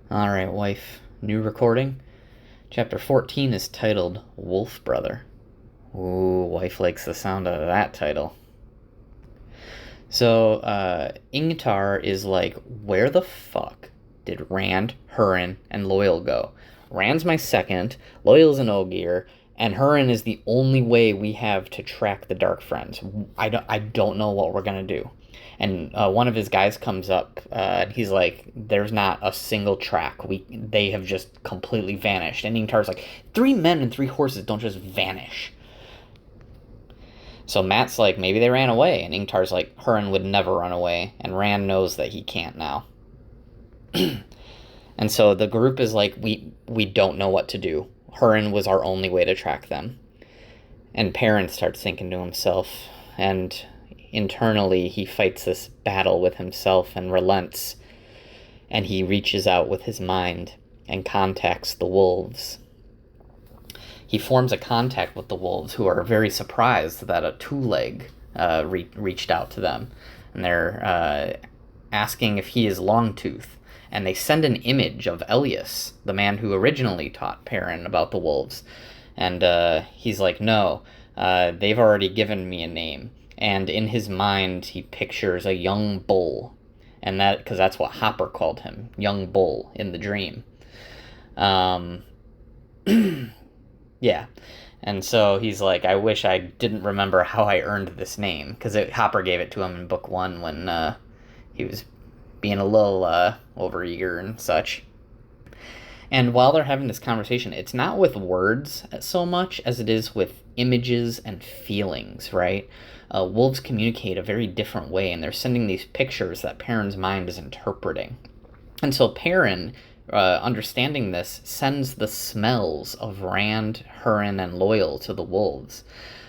All right, wife. New recording. Chapter 14 is titled Wolf Brother. Ooh, wife likes the sound of that title. So, Ingtar is like, where the fuck did Rand, Hurin, and Loyal go? Rand's my second, Loyal's an Ogier, and Hurin is the only way we have to track the Dark Friends. I don't know what we're gonna do. And one of his guys comes up, and he's like, "There's not a single track. They have just completely vanished." And Ingtar's like, "Three men and three horses don't just vanish." So Matt's like, maybe they ran away, and Ingtar's like, Hurin would never run away, and Rand knows that he can't now. And so the group is like, we don't know what to do. Hurin was our only way to track them. And Perrin starts thinking to himself, and internally he fights this battle with himself and relents, and he reaches out with his mind and contacts the wolves. He forms a contact with the wolves, who are very surprised that a two-leg reached out to them, and they're asking if he is Longtooth, and they send an image of Elias, the man who originally taught Perrin about the wolves, and he's like, no, they've already given me a name, and in his mind he pictures a young bull, and that because that's what Hopper called him, young bull, in the dream. Yeah. And so he's like, I wish I didn't remember how I earned this name, because Hopper gave it to him in book one when he was being a little overeager and such. And while they're having this conversation, it's not with words so much as it is with images and feelings, right? Wolves communicate a very different way, and they're sending these pictures that Perrin's mind is interpreting. And so Perrin, understanding this, sends the smells of Rand, Hurin, and Loyal to the wolves.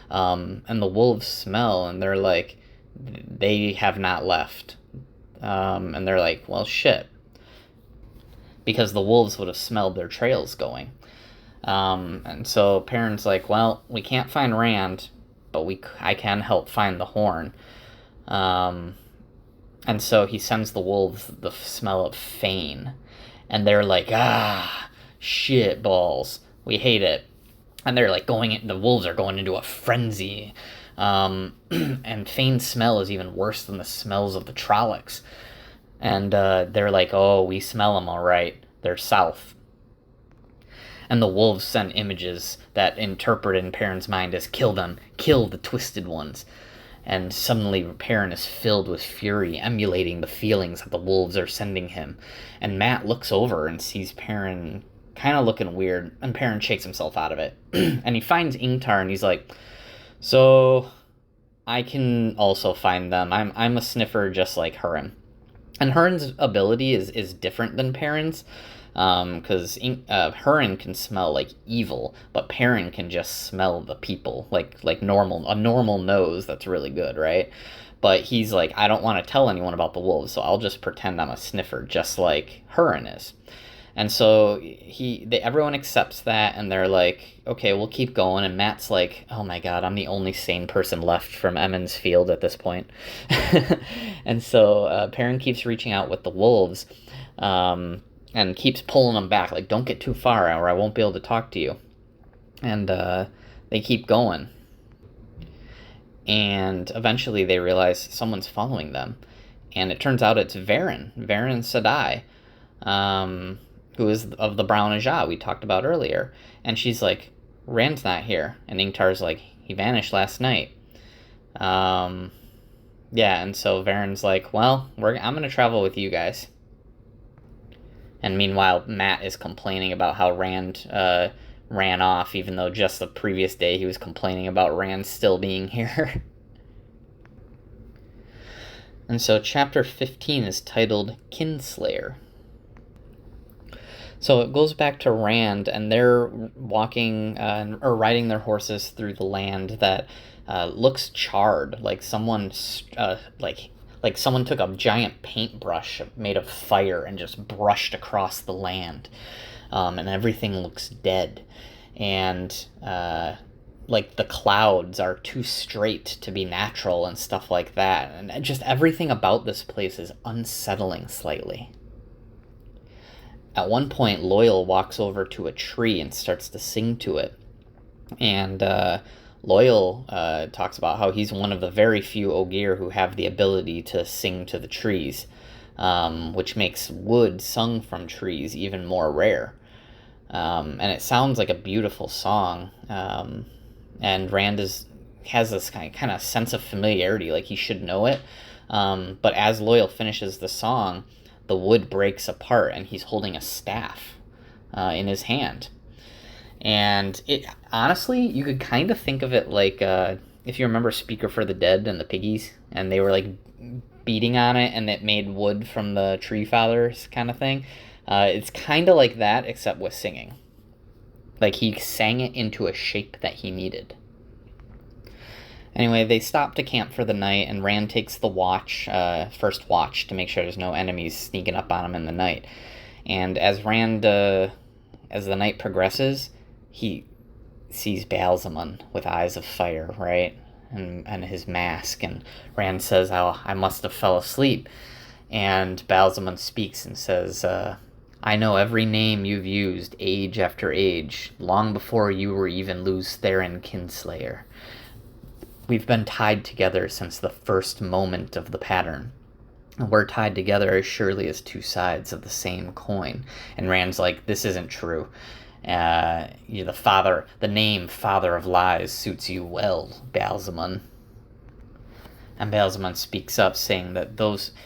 And the wolves smell, and they're like, they have not left. And they're like, well, shit. Because the wolves would have smelled their trails going. And so Perrin's like, well, we can't find Rand, but I can help find the horn. And so he sends the wolves the smell of Fane. And they're like, shit balls. We hate it. And they're like the wolves are going into a frenzy. And Fane's smell is even worse than the smells of the Trollocs. And they're like, oh, we smell them all right. They're south. And the wolves send images that interpret in Perrin's mind as kill them, kill the twisted ones. And suddenly Perrin is filled with fury, emulating the feelings that the wolves are sending him. And Matt looks over and sees Perrin kind of looking weird, and Perrin shakes himself out of it. And he finds Ingtar, and he's like, so I can also find them. I'm a sniffer just like Hurin. And Hurin's ability is different than Perrin's, because Hurin can smell like evil, but Perrin can just smell the people, like a normal nose that's really good, right? But he's like, I don't want to tell anyone about the wolves, so I'll just pretend I'm a sniffer, just like Hurin is. And so everyone accepts that, and they're like, okay, we'll keep going. And Matt's like, oh my god, I'm the only sane person left from Emmons Field at this point. And so Perrin keeps reaching out with the wolves, and keeps pulling them back, like, don't get too far or I won't be able to talk to you. And they keep going. And eventually they realize someone's following them. And it turns out it's Verin Sedai, who is of the Brown Ajah we talked about earlier. And she's like, Rand's not here. And Ingtar's like, he vanished last night. Yeah, and so Varen's like, well, I'm going to travel with you guys. And meanwhile, Matt is complaining about how Rand ran off, even though just the previous day he was complaining about Rand still being here. And so chapter 15 is titled Kinslayer. So it goes back to Rand, and they're walking or riding their horses through the land that looks charred, like someone like someone took a giant paintbrush made of fire and just brushed across the land, and everything looks dead, and like the clouds are too straight to be natural and stuff like that, and just everything about this place is unsettling slightly. At one point, Loyal walks over to a tree and starts to sing to it. And Loyal talks about how he's one of the very few Ogier who have the ability to sing to the trees, which makes wood sung from trees even more rare. And it sounds like a beautiful song. And Rand has this kind of sense of familiarity, like he should know it. But as Loyal finishes the song, the wood breaks apart and he's holding a staff in his hand. And it honestly, you could kind of think of it like if you remember Speaker for the Dead and the Piggies, and they were like beating on it and it made wood from the tree fathers kind of thing. It's kind of like that, except with singing. Like he sang it into a shape that he needed. Anyway, they stop to camp for the night, and Rand takes the watch, first watch, to make sure there's no enemies sneaking up on him in the night. And as as the night progresses, he sees Baalzamon with eyes of fire, right? And his mask. And Rand says, "Oh, I must have fell asleep." And Baalzamon speaks and says, "I know every name you've used age after age, long before you were even Lews Therin Kinslayer. We've been tied together since the first moment of the pattern. And we're tied together as surely as two sides of the same coin." And Rand's like, "This isn't true. You're the name Father of Lies suits you well, Baalzamon." And Baalzamon speaks up, saying that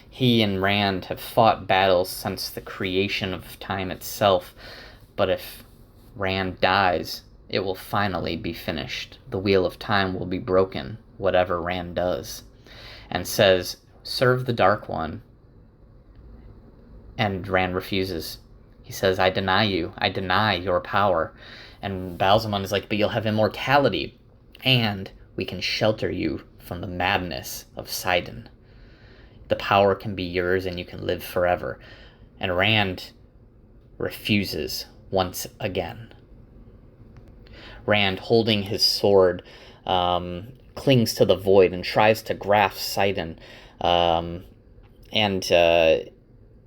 he and Rand have fought battles since the creation of time itself, but if Rand dies, it will finally be finished. The wheel of time will be broken, whatever Rand does. And says, "Serve the Dark One." And Rand refuses. He says, "I deny you. I deny your power." And Baalzamon is like, "But you'll have immortality, and we can shelter you from the madness of Sidon. The power can be yours, and you can live forever." And Rand refuses once again. Rand, holding his sword, clings to the void and tries to grasp Sidon.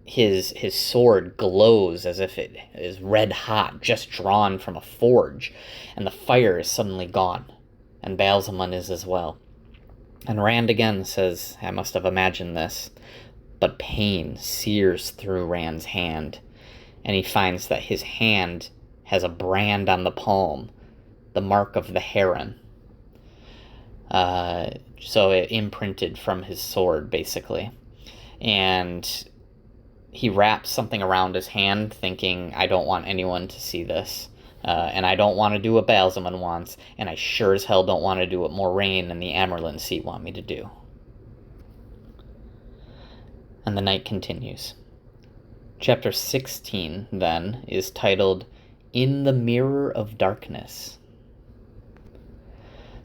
His sword glows as if it is red hot, just drawn from a forge. And the fire is suddenly gone. And Baalzamon is as well. And Rand again says, "I must have imagined this." But pain sears through Rand's hand. And he finds that his hand has a brand on the palm, the mark of the heron. So it imprinted from his sword, basically. And he wraps something around his hand, thinking, "I don't want anyone to see this. And I don't want to do what Baalzamon wants, and I sure as hell don't want to do what Moraine and the Amyrlin seat want me to do." And the night continues. Chapter 16, then, is titled, "In the Mirror of Darkness."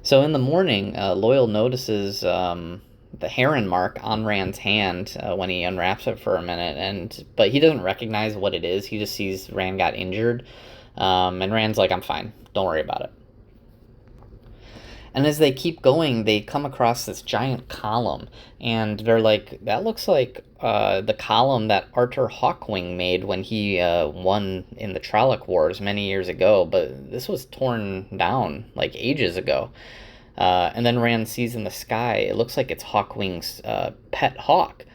So in the morning, Loyal notices the heron mark on Rand's hand when he unwraps it for a minute, but he doesn't recognize what it is. He just sees Rand got injured, and Rand's like, "I'm fine. Don't worry about it." And as they keep going, they come across this giant column, and they're like, "That looks like the column that Arthur Hawkwing made when he won in the Trolloc Wars many years ago, but this was torn down like ages ago." And then Rand sees in the sky, it looks like it's Hawkwing's pet hawk.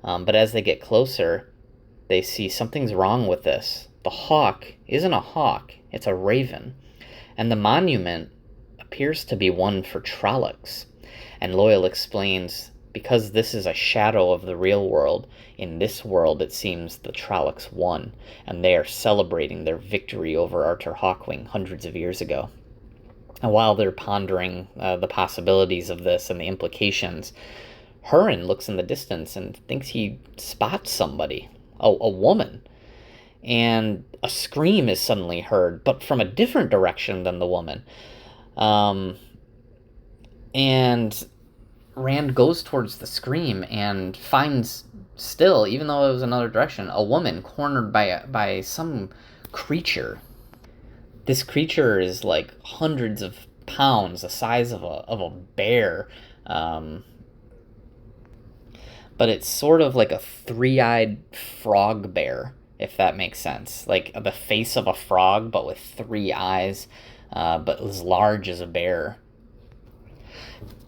But as they get closer, they see something's wrong with this. The hawk isn't a hawk, it's a raven. And the monument appears to be one for Trollocs. And Loyal explains, because this is a shadow of the real world, in this world it seems the Trollocs won, and they are celebrating their victory over Arthur Hawkwing hundreds of years ago. And while they're pondering the possibilities of this and the implications, Hurin looks in the distance and thinks he spots somebody, a woman. And a scream is suddenly heard, but from a different direction than the woman. And Rand goes towards the scream and finds still, even though it was another direction, a woman cornered by some creature. This creature is like hundreds of pounds, the size of a bear. But it's sort of like a three-eyed frog bear. if that makes sense. Like the face of a frog, but with 3 eyes, but as large as a bear.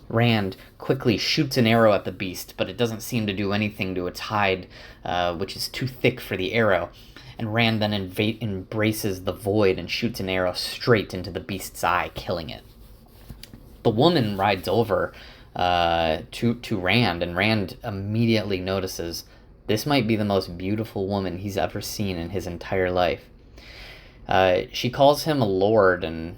Rand quickly shoots an arrow at the beast, but it doesn't seem to do anything to its hide, which is too thick for the arrow. And Rand then embraces the void and shoots an arrow straight into the beast's eye, killing it. The woman rides over to Rand, and Rand immediately notices this might be the most beautiful woman he's ever seen in his entire life. She calls him a lord and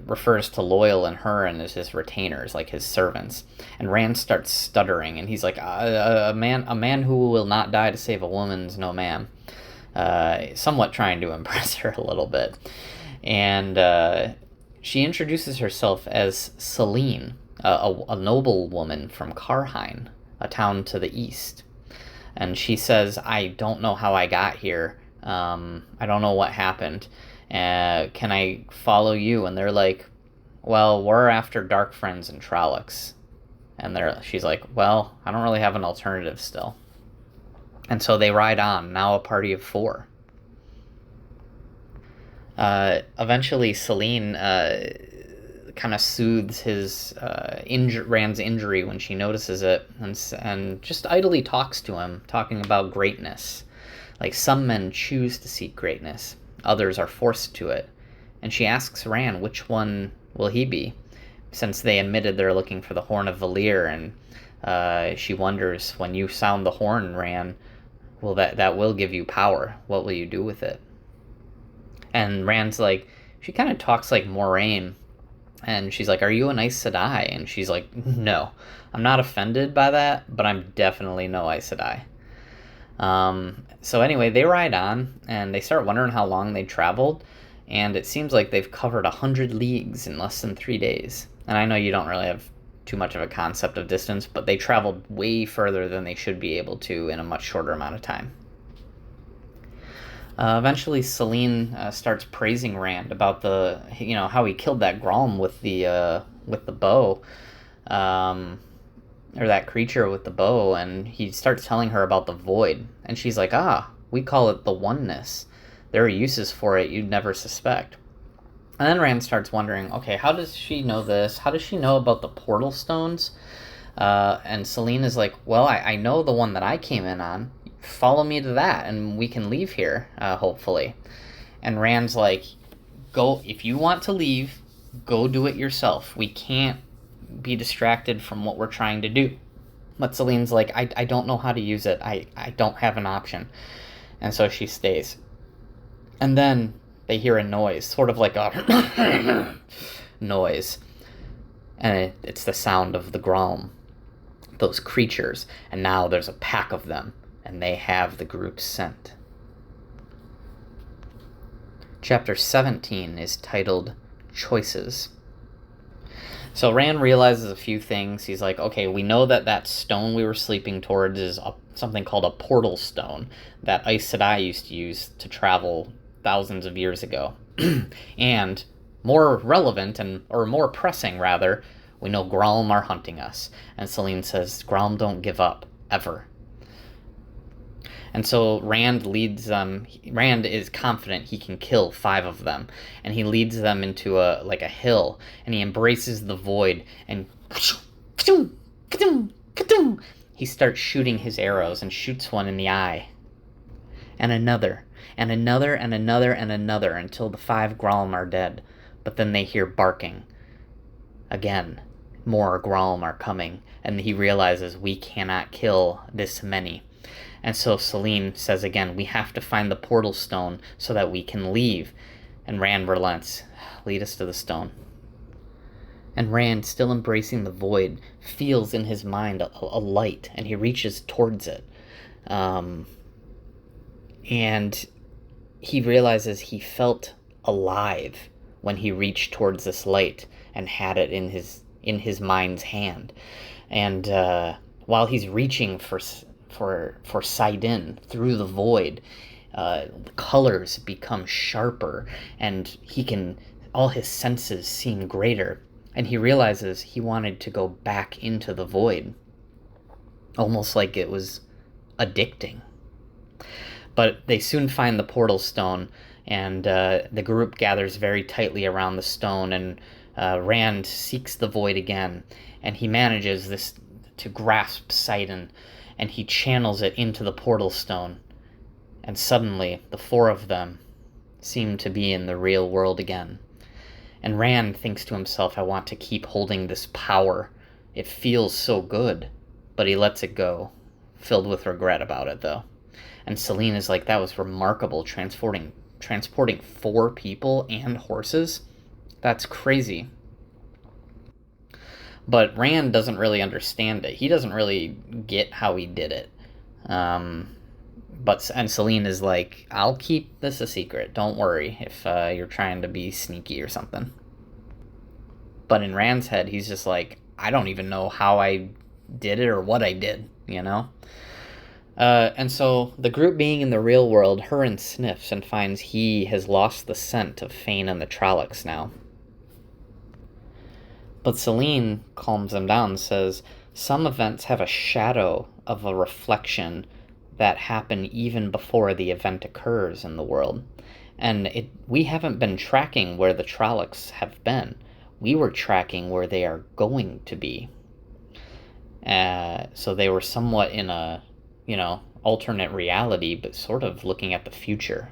refers to Loial and Hurin as his retainers, like his servants. And Rand starts stuttering, and he's like, "A man who will not die to save a woman's no man." Somewhat trying to impress her a little bit, and she introduces herself as Selene, a noble woman from Karhine, a town to the east. And she says, "I don't know how I got here. I don't know what happened. Can I follow you?" And they're like, "Well, we're after Dark Friends and Trollocs." And she's like, "Well, I don't really have an alternative still." And so they ride on, now a party of 4. Eventually, Selene kind of soothes his Rand's injury when she notices it, and just idly talks to him, talking about greatness. Like, some men choose to seek greatness, others are forced to it. And she asks Rand which one will he be, since they admitted they're looking for the Horn of Valir, and she wonders, when you sound the horn, Rand, well, that will give you power. What will you do with it? And Rand's like, she kind of talks like Moraine, and she's like, "Are you an Aes Sedai?" And she's like, "No, I'm not offended by that, but I'm definitely no Aes Sedai." So anyway, they ride on, and they start wondering how long they traveled, and it seems like they've covered 100 leagues in less than 3 days. And I know you don't really have too much of a concept of distance, but they traveled way further than they should be able to in a much shorter amount of time. Eventually, Selene starts praising Rand about how he killed that Gralm with the bow, or that creature with the bow, and he starts telling her about the void, and she's like, we call it the oneness. There are uses for it you'd never suspect. And then Rand starts wondering, okay, how does she know this? How does she know about the portal stones? And Selene is like, well, I know the one that I came in on. Follow me to that, and we can leave here, hopefully. And Rand's like, go, if you want to leave, go do it yourself. We can't be distracted from what we're trying to do. But Selene's like, I don't know how to use it. I don't have an option. And so she stays. And then they hear a noise, sort of like a noise. And it's the sound of the Gralm, those creatures. And now there's a pack of them, and they have the group's scent. Chapter 17 is titled Choices. So Rand realizes a few things. He's like, okay, we know that stone we were sleeping towards is something called a portal stone that Aes Sedai used to use to travel thousands of years ago. And more relevant, or more pressing rather, we know Gralm are hunting us. And Selene says, Gralm don't give up, ever. And so Rand leads them. Rand is confident he can kill 5 of them, and he leads them into a hill, and he embraces the void, and he starts shooting his arrows, and shoots one in the eye, and another, and another, and another, and another, until the 5 Gralm are dead. But then they hear barking. Again, more Gralm are coming, and he realizes we cannot kill this many. And so Selene says again, we have to find the portal stone so that we can leave. And Rand relents. Lead us to the stone. And Rand, still embracing the void, feels in his mind a light, and he reaches towards it. And he realizes he felt alive when he reached towards this light and had it in his mind's hand. And while he's reaching for saidin through the void, the colors become sharper, and all his senses seem greater, and he realizes he wanted to go back into the void, almost like it was addicting. But they soon find the portal stone, and the group gathers very tightly around the stone, and Rand seeks the void again, and he manages this to grasp Sidon, and he channels it into the portal stone, and suddenly the four of them seem to be in the real world again. And Rand thinks to himself, I want to keep holding this power. It feels so good. But he lets it go, filled with regret about it, though. And Selene is like, that was remarkable, transporting 4 people and horses. That's crazy. But Rand doesn't really understand it. He doesn't really get how he did it. And Selene is like, I'll keep this a secret. Don't worry if you're trying to be sneaky or something. But in Rand's head, he's just like, I don't even know how I did it or what I did, you know? And so the group being in the real world, Hurin sniffs and finds he has lost the scent of Fain and the Trollocs now. But Selene calms them down and says, some events have a shadow of a reflection that happen even before the event occurs in the world. And we haven't been tracking where the Trollocs have been. We were tracking where they are going to be. So they were somewhat in a, alternate reality, but sort of looking at the future.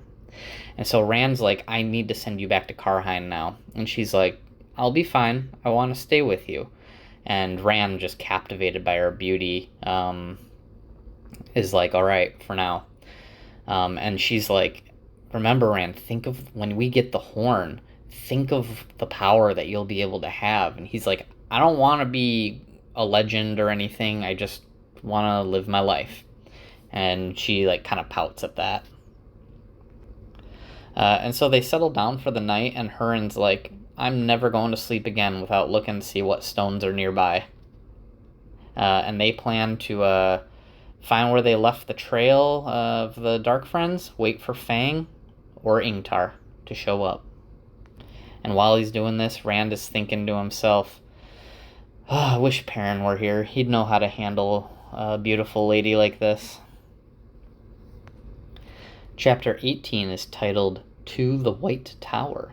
And so Rand's like, I need to send you back to Karheim now. And she's like, I'll be fine. I want to stay with you. And Rand, just captivated by her beauty, is like, all right, for now. And she's like, remember, Rand, think of when we get the horn, think of the power that you'll be able to have. And he's like, I don't want to be a legend or anything. I just want to live my life. And she like kind of pouts at that. And so they settle down for the night, and Hurin's like, I'm never going to sleep again without looking to see what stones are nearby. And they plan to find where they left the trail of the Dark Friends, wait for Fang or Ingtar to show up. And while he's doing this, Rand is thinking to himself, I wish Perrin were here. He'd know how to handle a beautiful lady like this. Chapter 18 is titled, To the White Tower.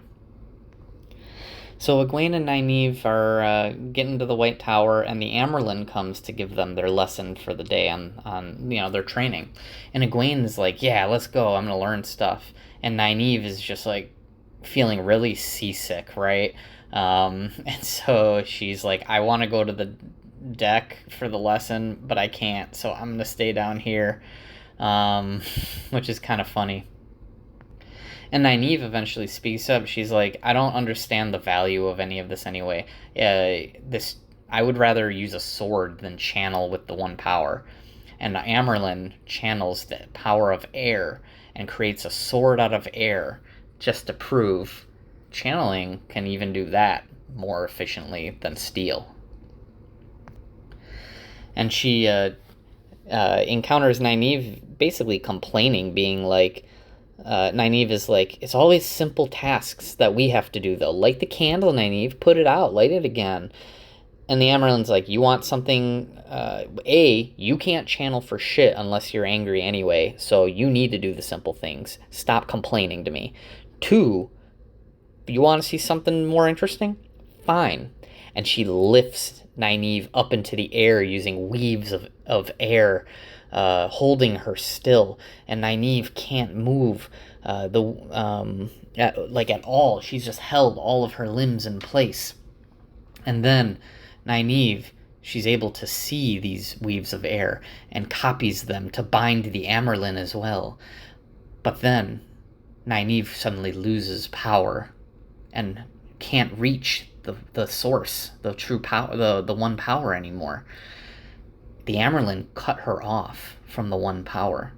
So Egwene and Nynaeve are getting to the White Tower, and the Amyrlin comes to give them their lesson for the day on their training. And Egwene is like, yeah, let's go, I'm going to learn stuff. And Nynaeve is just like feeling really seasick, right? And so she's like, I want to go to the deck for the lesson, but I can't, so I'm going to stay down here, which is kind of funny. And Nynaeve eventually speaks up. She's like, I don't understand the value of any of this anyway. I would rather use a sword than channel with the one power. And Amyrlin channels the power of air and creates a sword out of air just to prove channeling can even do that more efficiently than steel. And she encounters Nynaeve basically complaining, being like, Nynaeve is like, it's always simple tasks that we have to do, though. Light the candle, Nynaeve. Put it out. Light it again. And the Amyrlin's like, you want something... you can't channel for shit unless you're angry anyway, so you need to do the simple things. Stop complaining to me. 2, you want to see something more interesting? Fine. And she lifts Nynaeve up into the air using weaves of air, holding her still, and Nynaeve can't move at all. She's just held all of her limbs in place. And then Nynaeve, she's able to see these weaves of air and copies them to bind the Amyrlin as well. But then Nynaeve suddenly loses power and can't reach the source, the true power, the one power anymore. The Amyrlin cut her off from the one power,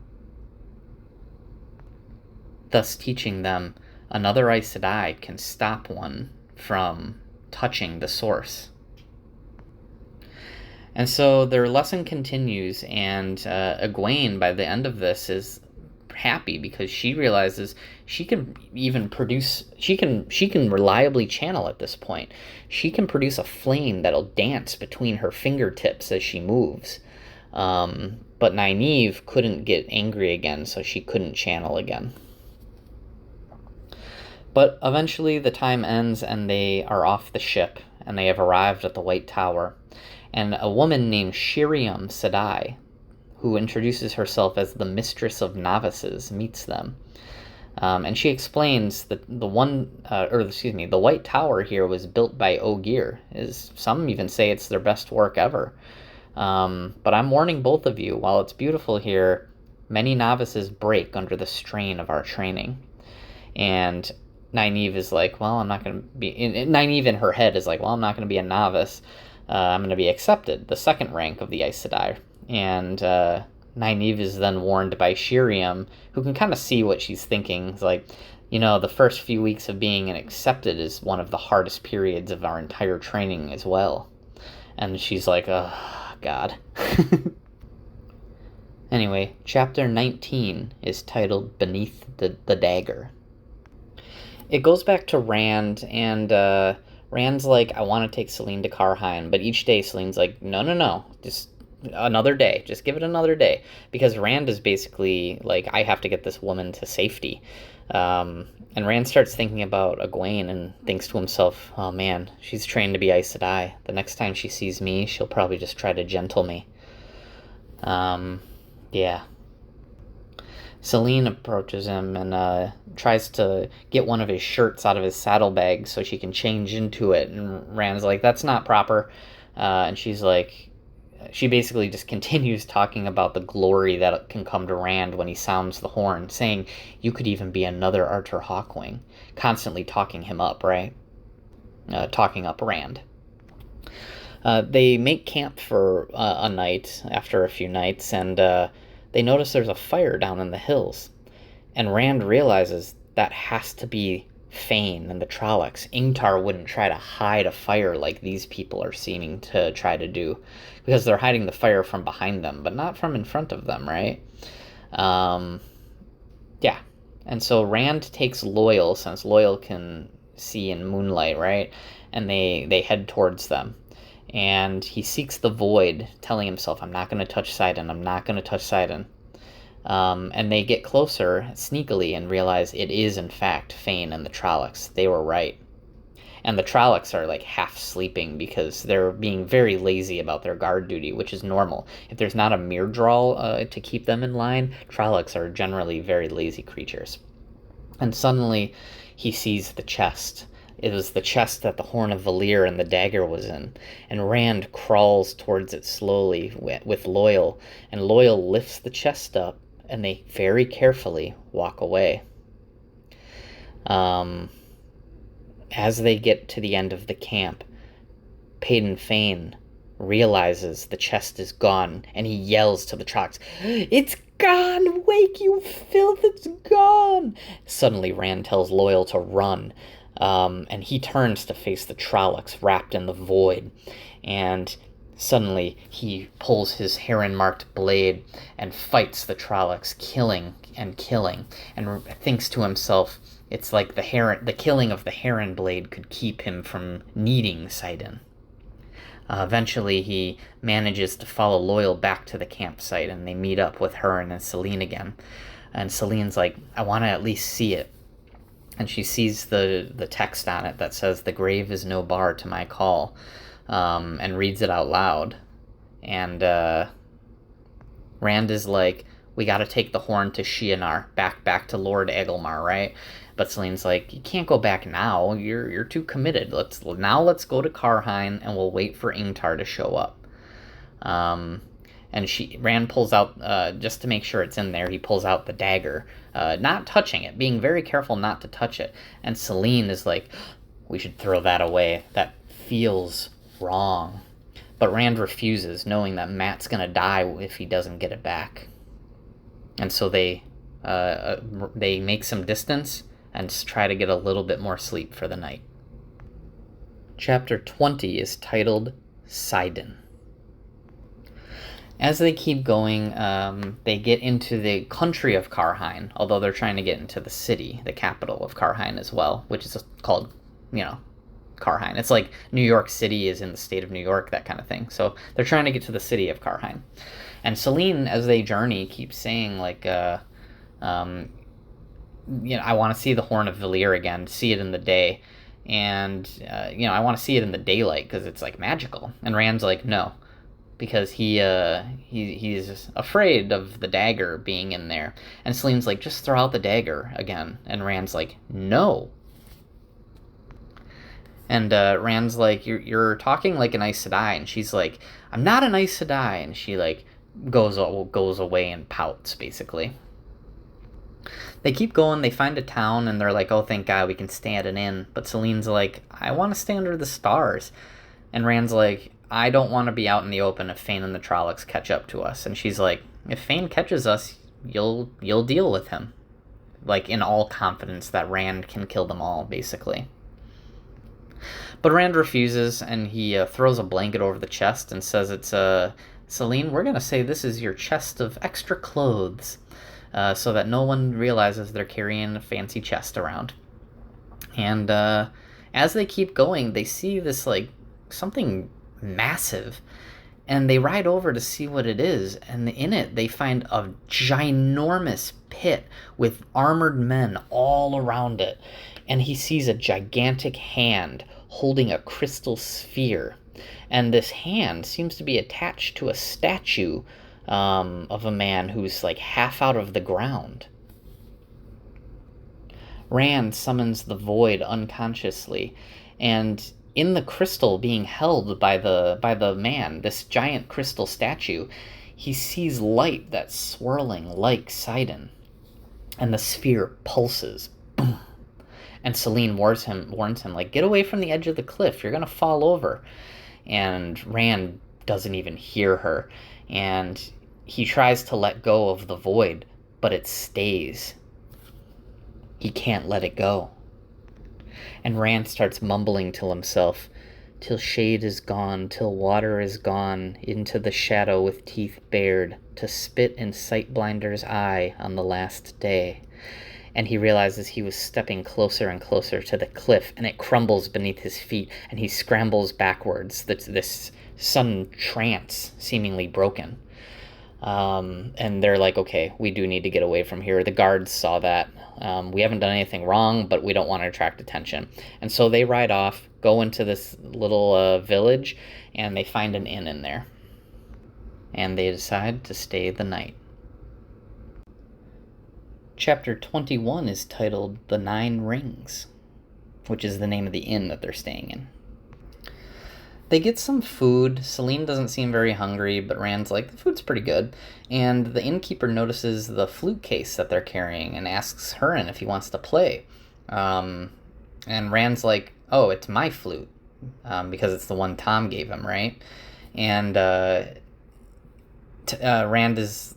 thus teaching them another Aes Sedai can stop one from touching the source. And so their lesson continues, and Egwene, by the end of this, is happy because she realizes she can even produce, she can reliably channel at this point. She can produce a flame that'll dance between her fingertips as she moves. But Nynaeve couldn't get angry again, so she couldn't channel again. But eventually the time ends and they are off the ship, and they have arrived at the White Tower. And a woman named Shiriam Sedai, who introduces herself as the Mistress of Novices, meets them. And she explains that the White Tower here was built by Ogier. Some even say it's their best work ever. But I'm warning both of you, while it's beautiful here, many novices break under the strain of our training. And Nynaeve is like, well, I'm not going to be... Nynaeve in her head is like, well, I'm not going to be a novice. I'm going to be accepted, the second rank of the Aes Sedai. And Nynaeve is then warned by Shiriam, who can kind of see what she's thinking. It's like, the first few weeks of being accepted is one of the hardest periods of our entire training as well. And she's like, oh, God. Anyway, chapter 19 is titled Beneath the Dagger. It goes back to Rand, and Rand's like, I want to take Selene to Karheim, but each day Selene's like, no, just another day, just give it another day, because Rand is basically like, I have to get this woman to safety. And Rand starts thinking about Egwene and thinks to himself, oh man, she's trained to be Aes Sedai. The next time she sees me, she'll probably just try to gentle me. Yeah. Selene approaches him and tries to get one of his shirts out of his saddlebag so she can change into it. And Rand's like, that's not proper. And she's like, she basically just continues talking about the glory that can come to Rand when he sounds the horn, saying, you could even be another Artur Hawkwing, constantly talking him up, right? Talking up Rand. They make camp for a night after a few nights, and they notice there's a fire down in the hills. And Rand realizes that has to be Fain and the Trollocs. Ingtar wouldn't try to hide a fire like these people are seeming to try to do, because they're hiding the fire from behind them, but not from in front of them, right? Yeah. And so Rand takes Loyal, since Loyal can see in moonlight, right? And they head towards them. And he seeks the void, telling himself, I'm not going to touch Sidon, I'm not going to touch Sidon. And they get closer sneakily and realize it is, in fact, Fain and the Trollocs. They were right. And the Trollocs are, like, half sleeping because they're being very lazy about their guard duty, which is normal. If there's not a Myrddraal to keep them in line, Trollocs are generally very lazy creatures. And suddenly, he sees the chest. It was the chest that the Horn of Valir and the dagger was in. And Rand crawls towards it slowly with Loyal. And Loyal lifts the chest up, and they very carefully walk away. As they get to the end of the camp, Paden Fain realizes the chest is gone, and he yells to the Trollocs, it's gone! Wake, you filth, it's gone! Suddenly Rand tells Loyal to run, and he turns to face the Trollocs wrapped in the void, and suddenly he pulls his heron-marked blade and fights the Trollocs, killing, and thinks to himself, it's like the killing of the heron blade could keep him from needing Sidon. Eventually, he manages to follow Loyal back to the campsite, and they meet up with her and Selene again. And Selene's like, I want to at least see it. And she sees the text on it that says, the grave is no bar to my call, and reads it out loud. And Rand is like, we got to take the horn to Shienar, back to Lord Egelmar, right? But Selene's like, you can't go back now. You're too committed. Let's go to Karheim, and we'll wait for Ingtar to show up. And Rand pulls out, just to make sure it's in there, he pulls out the dagger, not touching it, being very careful not to touch it. And Selene is like, we should throw that away. That feels wrong. But Rand refuses, knowing that Mat's gonna die if he doesn't get it back. And so they make some distance and try to get a little bit more sleep for the night. Chapter 20 is titled Sidon. As they keep going, they get into the country of Karheim, although they're trying to get into the city, the capital of Karheim as well, which is called, Karheim. It's like New York City is in the state of New York, that kind of thing. So they're trying to get to the city of Karheim. And Selene, as they journey, keeps saying, like, I want to see the Horn of Valir again, see it in the day. And, I want to see it in the daylight because it's, like, magical. And Rand's like, no. Because he's afraid of the dagger being in there. And Selene's like, just throw out the dagger again. And Rand's like, no. And Rand's like, you're talking like an Aes Sedai. And she's like, I'm not an Aes Sedai. And she, like, goes away and pouts, basically. They keep going, they find a town, and they're like, oh, thank God, we can stay at an inn. But Selene's like, I want to stay under the stars. And Rand's like, I don't want to be out in the open if Fain and the Trollocs catch up to us. And she's like, if Fain catches us, you'll deal with him. Like, in all confidence that Rand can kill them all, basically. But Rand refuses, and he throws a blanket over the chest and says, it's, Selene, we're going to say this is your chest of extra clothes, so that no one realizes they're carrying a fancy chest around. And as they keep going, they see this, like, something massive, and they ride over to see what it is, and in it they find a ginormous pit with armored men all around it, and he sees a gigantic hand holding a crystal sphere, and this hand seems to be attached to a statue of a man who's, like, half out of the ground. Rand summons the void unconsciously, and in the crystal being held by the man, this giant crystal statue, he sees light that's swirling like Sidon, and the sphere pulses. Boom. And Selene warns him, like, get away from the edge of the cliff, you're gonna fall over. And Rand doesn't even hear her, and he tries to let go of the void, but it stays. He can't let it go. And Rand starts mumbling to himself, till shade is gone, till water is gone, into the shadow with teeth bared, to spit in Sightblinder's eye on the last day. And he realizes he was stepping closer and closer to the cliff, and it crumbles beneath his feet, and he scrambles backwards, this sudden trance seemingly broken. And they're like, okay, we do need to get away from here. The guards saw that. We haven't done anything wrong, but we don't want to attract attention. And so they ride off, go into this little village, and they find an inn in there. And they decide to stay the night. Chapter 21 is titled The Nine Rings, which is the name of the inn that they're staying in. They get some food. Selene doesn't seem very hungry, but Rand's like, the food's pretty good. And the innkeeper notices the flute case that they're carrying and asks Hurin if he wants to play. And Rand's like, oh, it's my flute, because it's the one Tom gave him, right? And Rand is,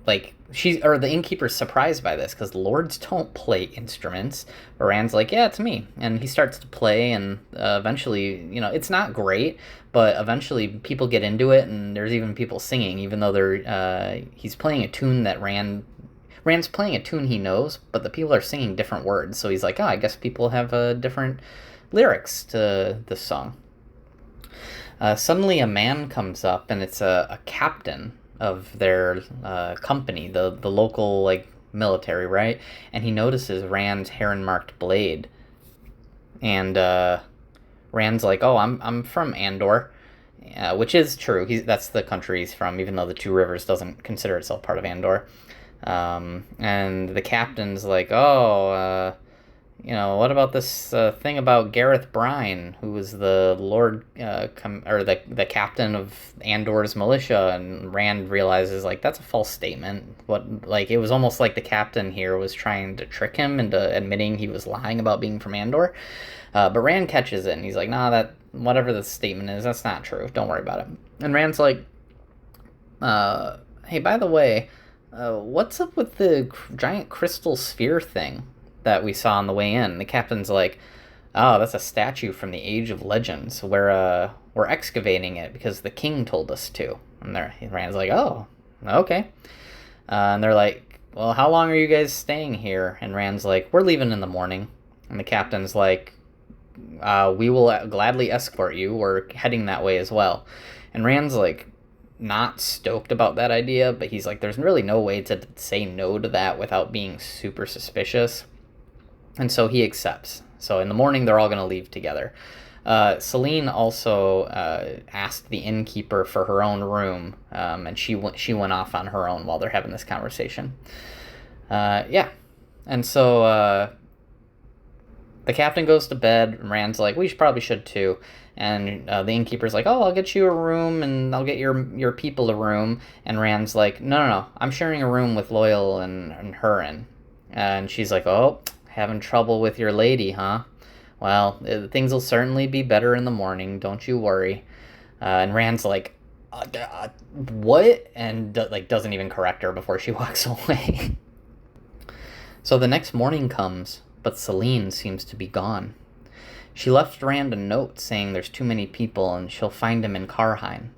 like, the innkeeper's surprised by this, because lords don't play instruments. But Rand's like, yeah, it's me. And he starts to play, and eventually, it's not great, but eventually people get into it, and there's even people singing, even though he's playing a tune that Rand's playing a tune he knows, but the people are singing different words. So he's like, oh, I guess people have different lyrics to this song. Suddenly a man comes up, and it's a captain of their company, the local, like, military, right? And he notices Rand's heron-marked blade, and Rand's like, oh, I'm from Andor, which is true. That's the country he's from, even though the Two Rivers doesn't consider itself part of Andor. And the captain's like, oh, what about this thing about Gareth Brine, who was the Lord, the captain of Andor's militia? And Rand realizes, like, that's a false statement. It was almost like the captain here was trying to trick him into admitting he was lying about being from Andor. But Rand catches it, and he's like, nah, that, whatever the statement is, that's not true. Don't worry about it. And Rand's like, hey, by the way, what's up with the giant crystal sphere thing that we saw on the way in? The captain's like, oh, that's a statue from the Age of Legends. We're excavating it because the king told us to. And Rand's like, oh, okay. And they're like, well, how long are you guys staying here? And Rand's like, we're leaving in the morning. And the captain's like, we will gladly escort you. We're heading that way as well. And Rand's like not stoked about that idea, but he's like, there's really no way to say no to that without being super suspicious. And so he accepts. So in the morning, they're all going to leave together. Celine also asked the innkeeper for her own room, and she went off on her own while they're having this conversation. Yeah. And so the captain goes to bed, and Rand's like, we probably should too. And the innkeeper's like, oh, I'll get you a room, and I'll get your people a room. And Rand's like, no, I'm sharing a room with Loial and Hurin. And she's like, oh, having trouble with your lady, huh? Well, things will certainly be better in the morning, don't you worry. And Rand's like, what? And doesn't even correct her before she walks away. So the next morning comes, but Celine seems to be gone. She left Rand a note saying there's too many people and she'll find him in Karheim.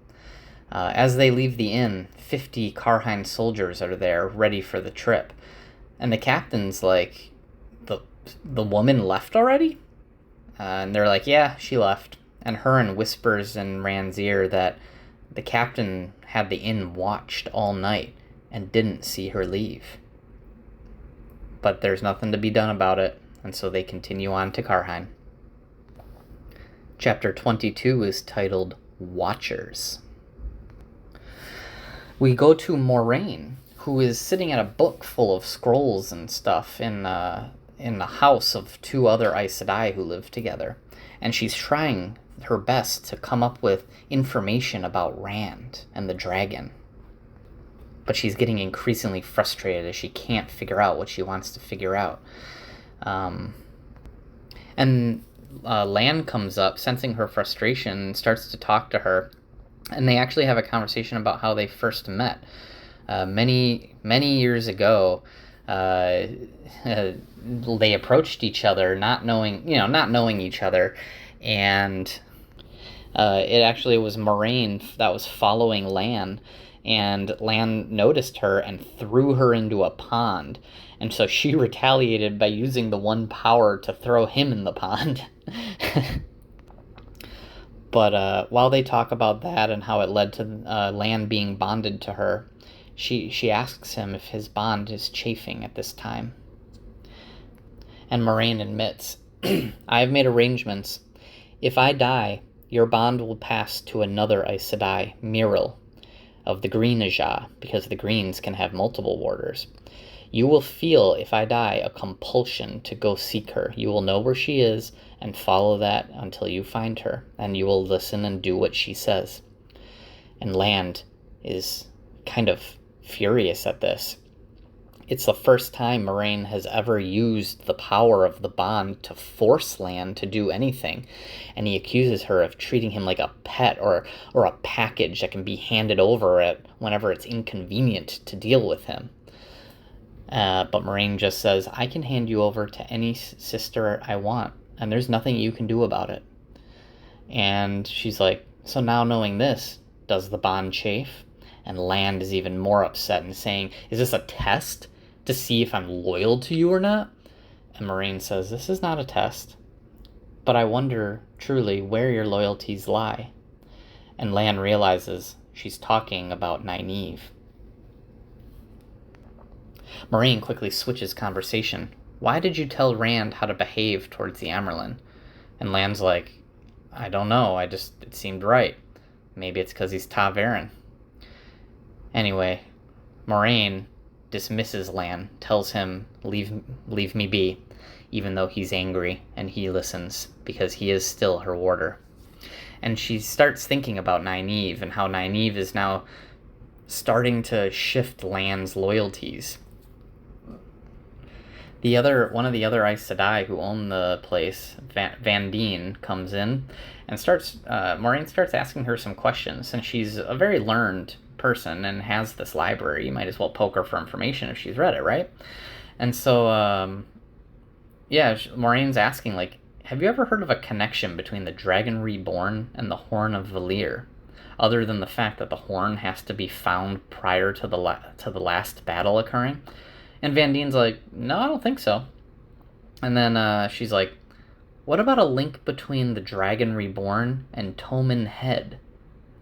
As they leave the inn, 50 Karheim soldiers are there, ready for the trip. And the captain's like, the woman left already? And they're like, yeah, she left. And Hurin whispers in Rand's ear that the captain had the inn watched all night and didn't see her leave. But there's nothing to be done about it, and so they continue on to Karheim. Chapter 22 is titled Watchers. We go to Moraine, who is sitting at a book full of scrolls and stuff in the house of two other Aes Sedai who live together, and she's trying her best to come up with information about Rand and the dragon. But she's getting increasingly frustrated as she can't figure out what she wants to figure out. And Lan comes up, sensing her frustration, and starts to talk to her. And they actually have a conversation about how they first met. Many years ago, they approached each other, not knowing each other, and it actually was Moraine that was following Lan, and Lan noticed her and threw her into a pond, and so she retaliated by using the one power to throw him in the pond. But while they talk about that and how it led to Lan being bonded to her, she asks him if his bond is chafing at this time. And Moraine admits, I have made arrangements. If I die, your bond will pass to another Aes Sedai, Myril, of the Green Ajah, because the Greens can have multiple warders. You will feel, if I die, a compulsion to go seek her. You will know where she is and follow that until you find her, and you will listen and do what she says. And Lan is kind of furious at this. It's the first time Moraine has ever used the power of the bond to force Lan to do anything, and he accuses her of treating him like a pet or a package that can be handed over whenever it's inconvenient to deal with him. But Moraine just says, I can hand you over to any sister I want, and there's nothing you can do about it. And she's like, so now knowing this, does the bond chafe? And Lan is even more upset and saying, is this a test to see if I'm loyal to you or not? And Moraine says, this is not a test, but I wonder truly where your loyalties lie. And Lan realizes she's talking about Nynaeve. Moraine quickly switches conversation. Why did you tell Rand how to behave towards the Amyrlin? And Lan's like, I don't know, it seemed right. Maybe it's because he's ta'veren. Anyway, Moraine dismisses Lan, tells him, leave me be, even though he's angry, and he listens, because he is still her warder. And she starts thinking about Nynaeve, and how Nynaeve is now starting to shift Lan's loyalties. One of the other Aes Sedai who own the place, Vandene, comes in, and Moraine starts asking her some questions, and she's a very learned person and has this library. You might as well poke her for information if she's read it, right? And so, Moraine's asking, like, have you ever heard of a connection between the Dragon Reborn and the Horn of Valir, other than the fact that the horn has to be found prior to the last battle occurring? And Vandene's like, no, I don't think so. And then she's like, What about a link between the Dragon Reborn and Toman Head,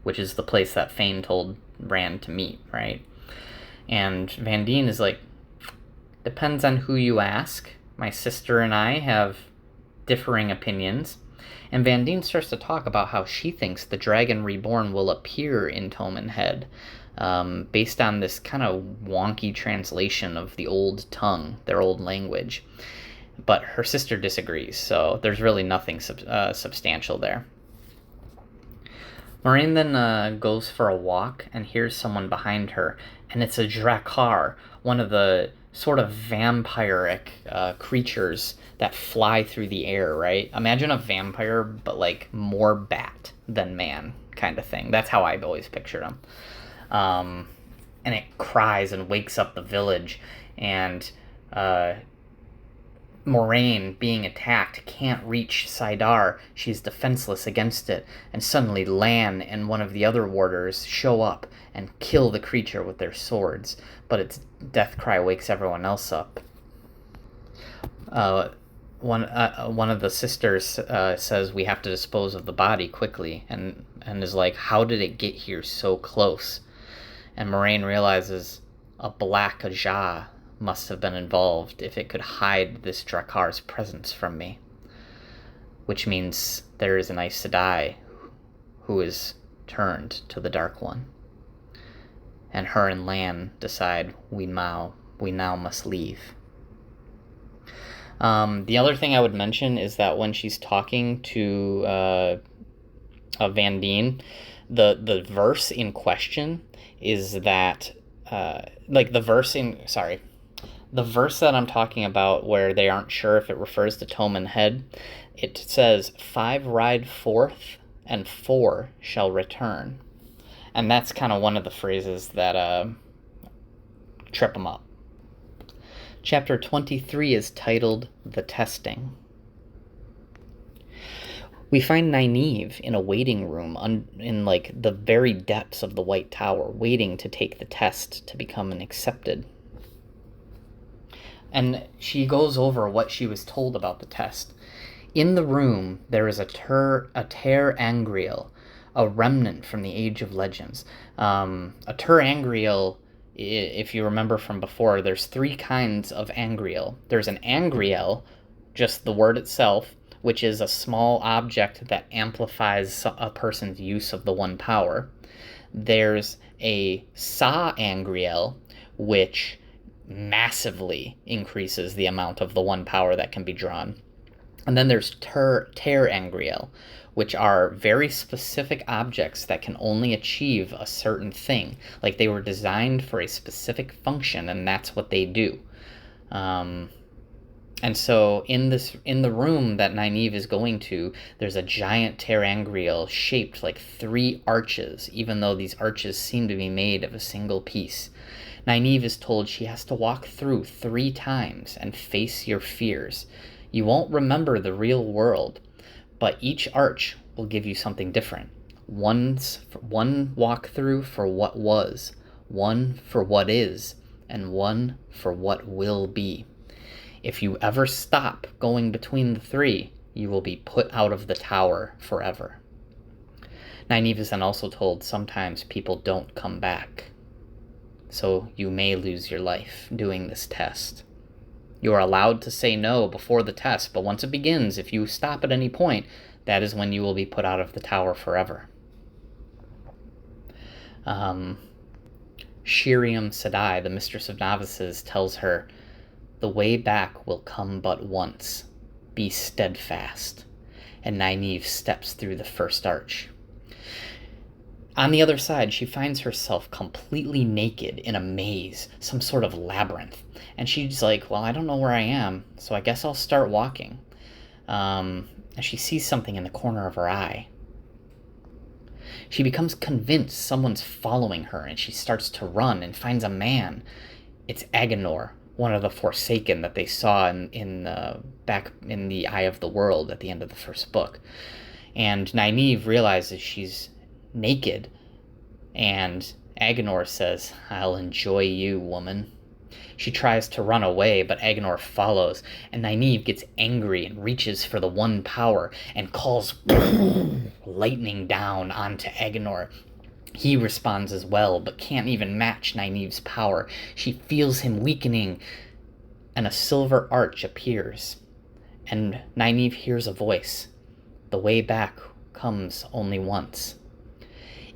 which is the place that Fane told Rand to meet, right? And Vandene is like, depends on who you ask. My sister and I have differing opinions. And Vandene starts to talk about how she thinks the Dragon Reborn will appear in Toman Head, based on this kind of wonky translation of the old tongue, their old language. But her sister disagrees, so there's really nothing substantial there. Moiraine then goes for a walk and hears someone behind her, and it's a Drakkar, one of the sort of vampiric creatures that fly through the air, right? Imagine a vampire, but like more bat than man kind of thing. That's how I've always pictured them. And it cries and wakes up the village, and Moiraine, being attacked, can't reach Saidar. She's defenseless against it, and suddenly Lan and one of the other warders show up and kill the creature with their swords, but its death cry wakes everyone else up. One of the sisters says we have to dispose of the body quickly, and is like, how did it get here so close? And Moiraine realizes a black Ajah must have been involved if it could hide this Drakkar's presence from me. Which means there is an Aes Sedai who is turned to the Dark One. And her and Lan decide we now must leave. The other thing I would mention is that when she's talking to Vandene, the verse in question is that the verse that I'm talking about where they aren't sure if it refers to Toman Head, it says, 5 ride forth and 4 shall return. And that's kind of one of the phrases that trip them up. Chapter 23 is titled The Testing. We find Nynaeve in a waiting room in like the very depths of the White Tower, waiting to take the test to become accepted. And she goes over what she was told about the test. In the room, there is a Ter Angriel, a remnant from the Age of Legends. A Ter Angriel, if you remember from before, there's 3 kinds of Angriel. There's an Angriel, just the word itself, which is a small object that amplifies a person's use of the one power. There's a Sa-Angriel, which massively increases the amount of the one power that can be drawn. And then there's Ter-Angriel, which are very specific objects that can only achieve a certain thing. Like they were designed for a specific function, and that's what they do. And so in the room that Nynaeve is going to, there's a giant Ter-Angriel shaped like 3 arches, even though these arches seem to be made of a single piece. Nynaeve is told she has to walk through 3 times and face your fears. You won't remember the real world, but each arch will give you something different. One walkthrough for what was, one for what is, and one for what will be. If you ever stop going between the 3, you will be put out of the tower forever. Nynaeve is then also told sometimes people don't come back. So you may lose your life doing this test. You are allowed to say no before the test, but once it begins, if you stop at any point, that is when you will be put out of the tower forever. Shiriam Sedai, the Mistress of Novices, tells her, the way back will come but once. Be steadfast. And Nynaeve steps through the first arch. On the other side, she finds herself completely naked in a maze, some sort of labyrinth. And she's like, well, I don't know where I am, so I guess I'll start walking. And she sees something in the corner of her eye. She becomes convinced someone's following her, and she starts to run and finds a man. It's Agenor, one of the Forsaken that they saw back in the Eye of the World at the end of the first book. And Nynaeve realizes she's naked, and Agenor says, I'll enjoy you, woman. She tries to run away, but Agenor follows, and Nynaeve gets angry and reaches for the one power and calls lightning down onto Agenor. He responds as well, but can't even match Nynaeve's power. She feels him weakening, and a silver arch appears. And Nynaeve hears a voice. The way back comes only once.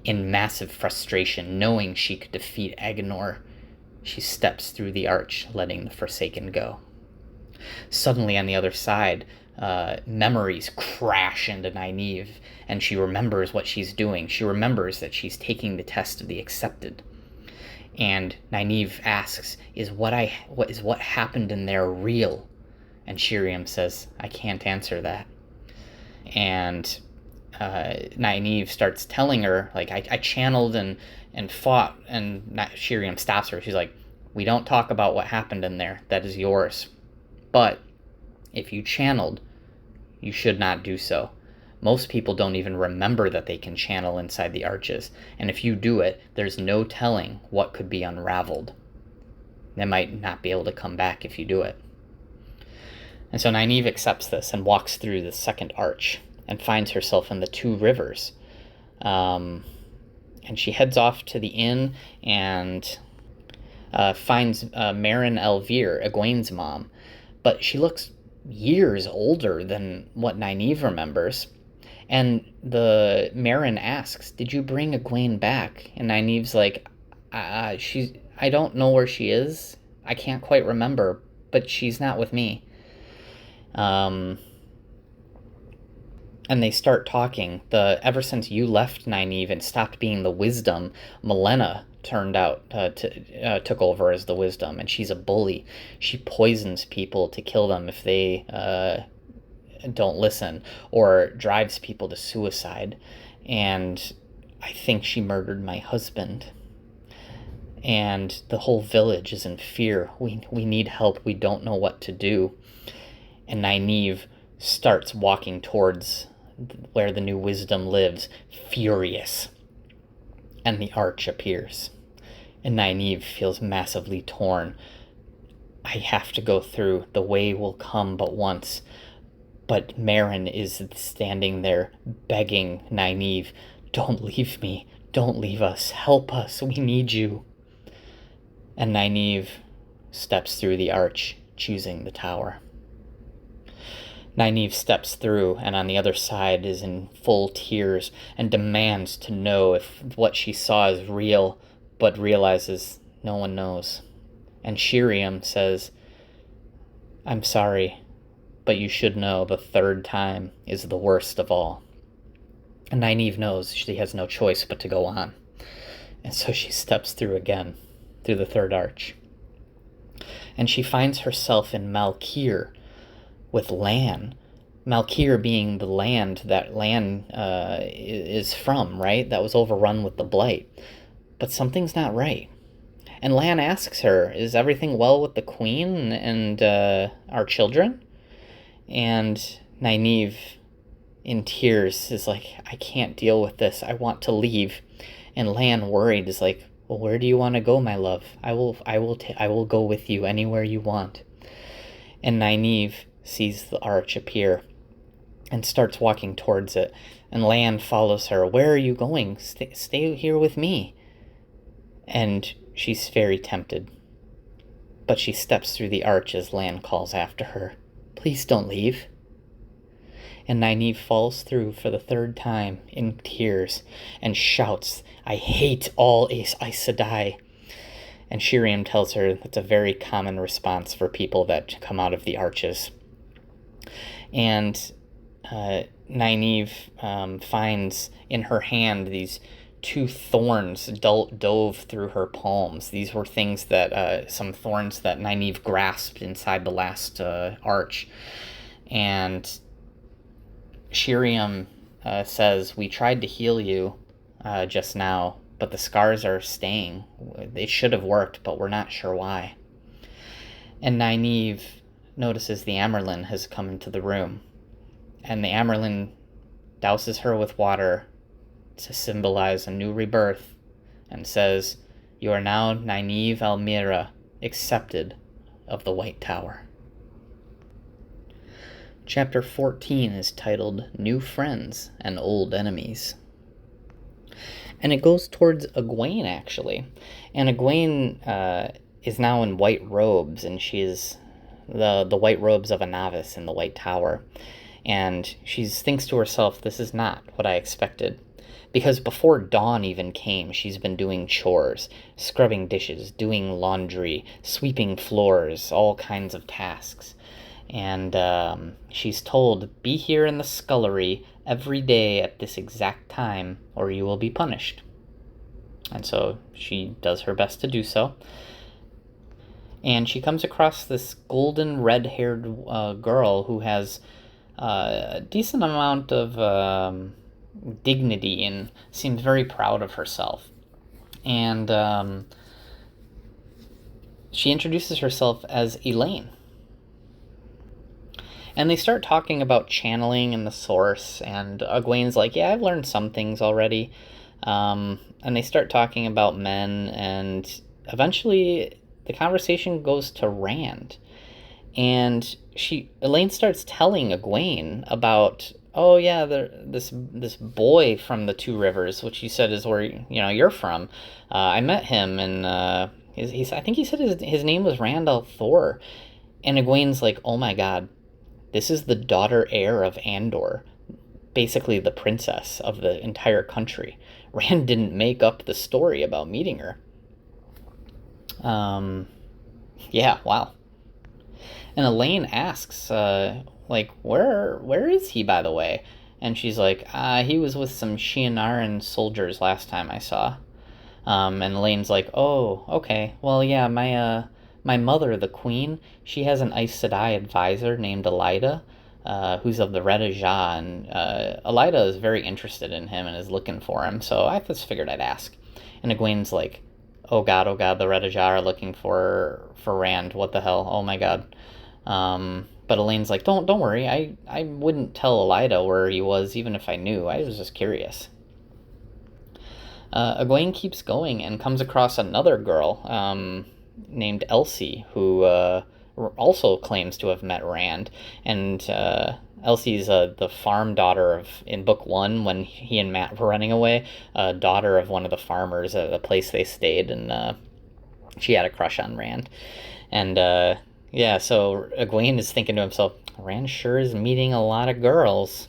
In massive frustration, knowing she could defeat Agenor, she steps through the arch, letting the Forsaken go. Suddenly, on the other side, memories crash into Nynaeve, and she remembers what she's doing. She remembers that she's taking the test of the Accepted. And Nynaeve asks, is what happened in there real? And Shiriam says, I can't answer that. And Nynaeve starts telling her, like, I channeled and fought, and Shiriam stops her. She's like, we don't talk about what happened in there. That is yours. But if you channeled, you should not do so. Most people don't even remember that they can channel inside the arches. And if you do it, there's no telling what could be unraveled. They might not be able to come back if you do it. And so Nynaeve accepts this and walks through the second arch and finds herself in the two rivers. And she heads off to the inn and finds Meryn Elvir, Egwene's mom. But she looks years older than what Nynaeve remembers. And the Meryn asks, did you bring Egwene back? And Nynaeve's like, I don't know where she is. I can't quite remember, but she's not with me. And they start talking. Ever since you left Nynaeve and stopped being the wisdom, Malena took over as the wisdom, and she's a bully. She poisons people to kill them if they don't listen, or drives people to suicide. And I think she murdered my husband. And the whole village is in fear. We need help. We don't know what to do. And Nynaeve starts walking towards where the new wisdom lives, furious. And the arch appears. And Nynaeve feels massively torn. I have to go through. The way will come but once. But Meryn is standing there begging Nynaeve, don't leave me. Don't leave us. Help us. We need you. And Nynaeve steps through the arch, choosing the tower. Nynaeve steps through, and on the other side is in full tears and demands to know if what she saw is real, but realizes no one knows. And Shiriam says, I'm sorry, but you should know the third time is the worst of all. And Nynaeve knows she has no choice but to go on. And so she steps through again, through the third arch. And she finds herself in Malkir, with Lan. Malkir being the land that Lan is from, right? That was overrun with the Blight. But something's not right. And Lan asks her, is everything well with the queen and our children? And Nynaeve, in tears, is like, I can't deal with this. I want to leave. And Lan, worried, is like, well, where do you want to go, my love? I will go with you anywhere you want. And Nynaeve sees the arch appear and starts walking towards it. And Lan follows her. Where are you going? Stay here with me. And she's very tempted. But she steps through the arch as Lan calls after her. Please don't leave. And Nynaeve falls through for the third time in tears and shouts, I hate all Aes Sedai. And Shiriam tells her that's a very common response for people that come out of the arches. And Nynaeve finds in her hand these two thorns dove through her palms. These were things that, some thorns that Nynaeve grasped inside the last arch. And Shiriam says, we tried to heal you just now, but the scars are staying. They should have worked, but we're not sure why. And Nynaeve notices the Amyrlin has come into the room. And the Amyrlin douses her with water to symbolize a new rebirth and says, you are now Nynaeve Almira, accepted of the White Tower. Chapter 14 is titled New Friends and Old Enemies. And it goes towards Egwene, actually. And Egwene is now in white robes, and she is the white robes of a novice in the White Tower. And she thinks to herself, this is not what I expected. Because before dawn even came, she's been doing chores, scrubbing dishes, doing laundry, sweeping floors, all kinds of tasks. And she's told, be here in the scullery every day at this exact time, or you will be punished. And so she does her best to do so. And she comes across this golden red-haired girl who has a decent amount of dignity and seems very proud of herself. And she introduces herself as Elaine. And they start talking about channeling and the source, and Egwene's like, yeah, I've learned some things already. And they start talking about men, and eventually the conversation goes to Rand. And Elaine starts telling Egwene about, oh yeah, this boy from the Two Rivers, which you said is where you're from. I met him, and I think he said his name was Rand al'Thor. And Egwene's like, oh my god, this is the daughter heir of Andor, basically the princess of the entire country. Rand didn't make up the story about meeting her. Yeah, wow. And Elaine asks, where is he, by the way? And she's like, he was with some Shi'Naran soldiers last time I saw. And Elaine's like, oh, okay. Well, yeah, my mother, the queen, she has an Aes Sedai advisor named Elaida, who's of the Red Ajah, and Elaida is very interested in him and is looking for him, so I just figured I'd ask. And Egwene's like, oh god, the Red Ajah are looking for Rand, what the hell, oh my god. But Elaine's like, don't worry, I wouldn't tell Elaida where he was even if I knew, I was just curious. Egwene keeps going and comes across another girl, named Elsie, who also claims to have met Rand. And Elsie's the farm daughter in book 1, when he and Mat were running away, daughter of one of the farmers at the place they stayed, and she had a crush on Rand. And yeah, so Egwene is thinking to himself, Rand sure is meeting a lot of girls.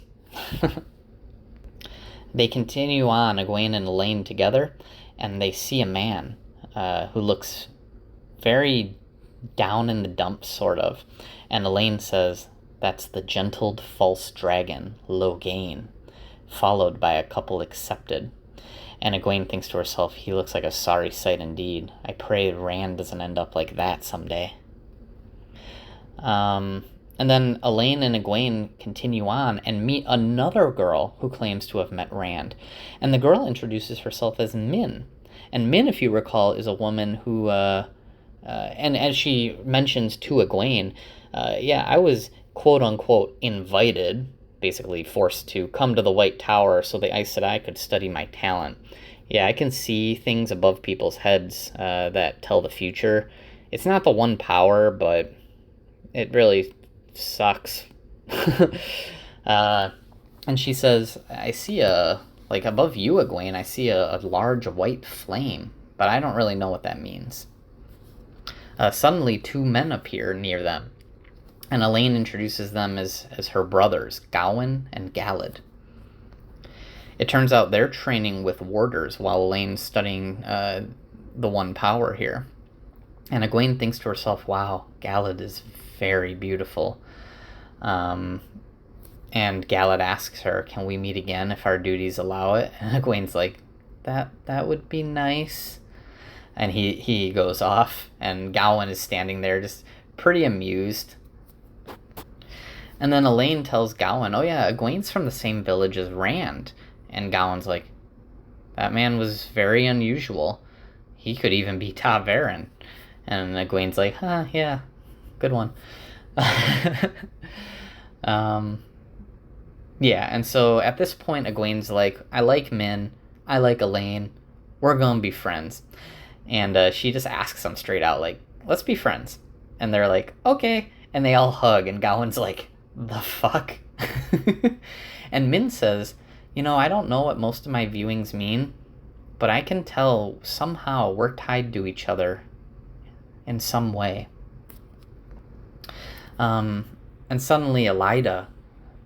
They continue on, Egwene and Elaine together, and they see a man who looks very down in the dumps, sort of. And Elaine says, that's the gentled false dragon, Logain, followed by a couple accepted. And Egwene thinks to herself, he looks like a sorry sight indeed. I pray Rand doesn't end up like that someday. And then Elaine and Egwene continue on and meet another girl who claims to have met Rand. And the girl introduces herself as Min. And Min, if you recall, is a woman who, and as she mentions to Egwene, I was quote-unquote invited, basically forced to come to the White Tower so the Aes Sedai could study my talent. Yeah, I can see things above people's heads that tell the future. It's not the one power, but it really sucks. And she says, I see above you, Egwene, I see a large white flame, but I don't really know what that means. Suddenly, 2 men appear near them, and Elaine introduces them as her brothers, Gawain and Galad. It turns out they're training with warders while Elaine's studying the one power here. And Egwene thinks to herself, wow, Galad is very beautiful. And Galad asks her, can we meet again if our duties allow it? And Egwene's like, that would be nice. And he goes off, and Gawain is standing there just pretty amused. And then Elaine tells Gawain, oh yeah, Egwene's from the same village as Rand. And Gawain's like, that man was very unusual. He could even be ta'veren. And Egwene's like, yeah, good one. Yeah, and so at this point, Egwene's like, I like Min, I like Elaine, we're gonna be friends. And she just asks him straight out, like, let's be friends. And they're like, okay. And they all hug, and Gawain's like, the fuck? And Min says, I don't know what most of my viewings mean, but I can tell somehow we're tied to each other in some way. And suddenly Elaida,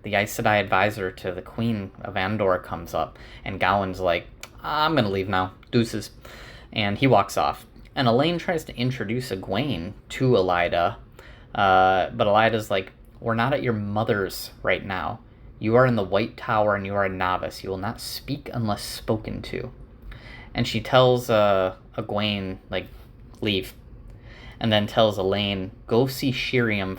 the Aes Sedai advisor to the Queen of Andor, comes up, and Gawain's like, I'm gonna leave now, deuces. And he walks off. And Elaine tries to introduce Egwene to Elaida, but Elaida's like, we're not at your mother's right now. You are in the White Tower and you are a novice. You will not speak unless spoken to. And she tells Egwene, like, leave. And then tells Elaine, go see Shiriam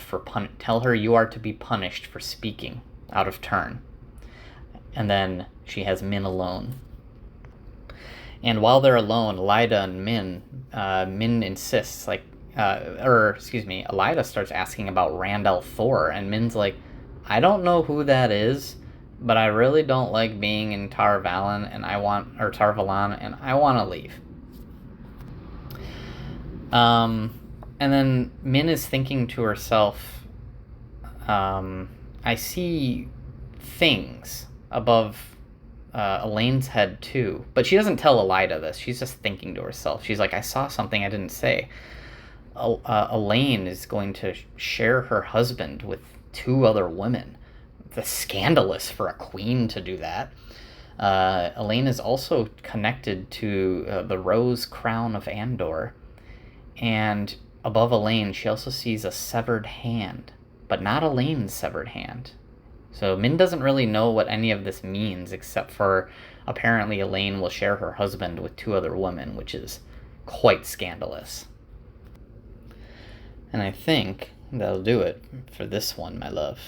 tell her you are to be punished for speaking out of turn. And then she has Min alone. And while they're alone, Elaida and Min insists, Elaida starts asking about Randall Thor, and Min's like, I don't know who that is, but I really don't like being in Tar Valon, and I want to leave. And then Min is thinking to herself, I see things above Elaine's head too, but she doesn't tell Elaida this. She's just thinking to herself. She's like, I saw something I didn't say. Elaine is going to share her husband with 2 other women. That's scandalous for a queen to do that. Elaine is also connected to the Rose Crown of Andor, and above Elaine she also sees a severed hand, but not Elaine's severed hand. So Min doesn't really know what any of this means, except for apparently Elaine will share her husband with 2 other women, which is quite scandalous. And I think that'll do it for this one, my love.